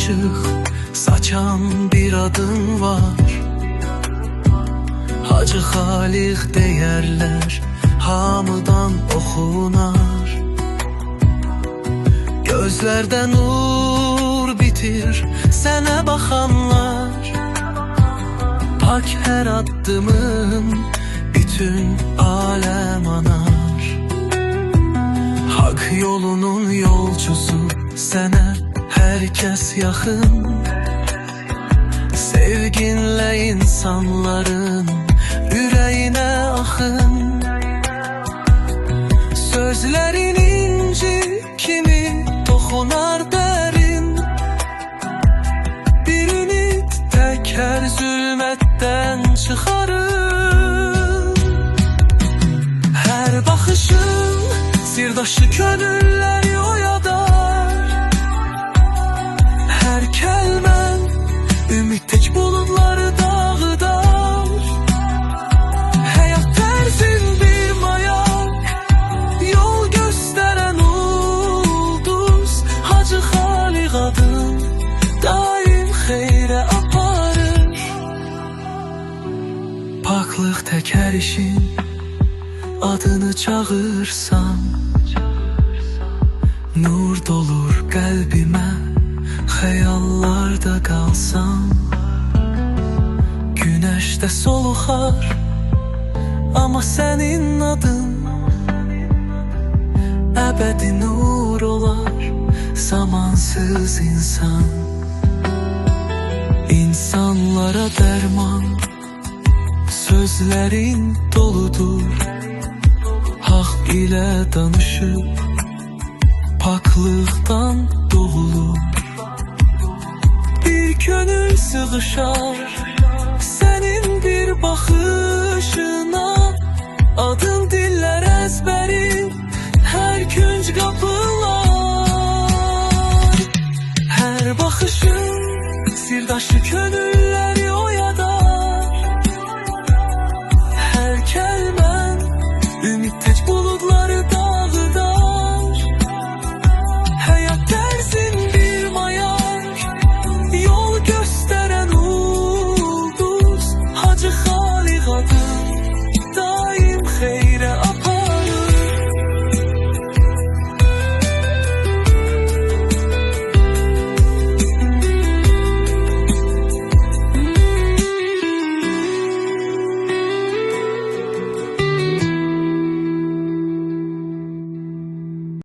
ışık saçan bir adın var. Hacı Halik deyərlər, hamıdan oxunar. Gözlərdə nur bitir sənə baxanlar. Pak hər addımın bütün aləm anar. Hak yolunun yolcusu sənə hər kəs yaxın. Sevginlə insanların ürəyinə axın. Sözlərin inci kimi toxunar dərin. Bir ümid tək hər zülmətdən çıxarır. Hər baxışın sirdaşı könülləri oyadar. Hər kəlmən ümid tək buludları dağıdar. Həyat tərzin bir mayak, yol göstərən ulduz. Hacı Halik adın daim xeyrə aparır. Paklıq tək hər işin adını çağırsan. Nur dolur qəlbimə, xəyallarda qalsam. Günəşdə soluxar, amma sənin adın əbədi nur olar, zamansız insan. İnsanlara dərman, sözlərin doludur. Haq ilə danışıb, paklıqdan doğulur. Bir könül sığışar sənin bir baxışına. Adın dillər əzbərin, hər künc qapılar. Hər baxışın sirdaşı könüllər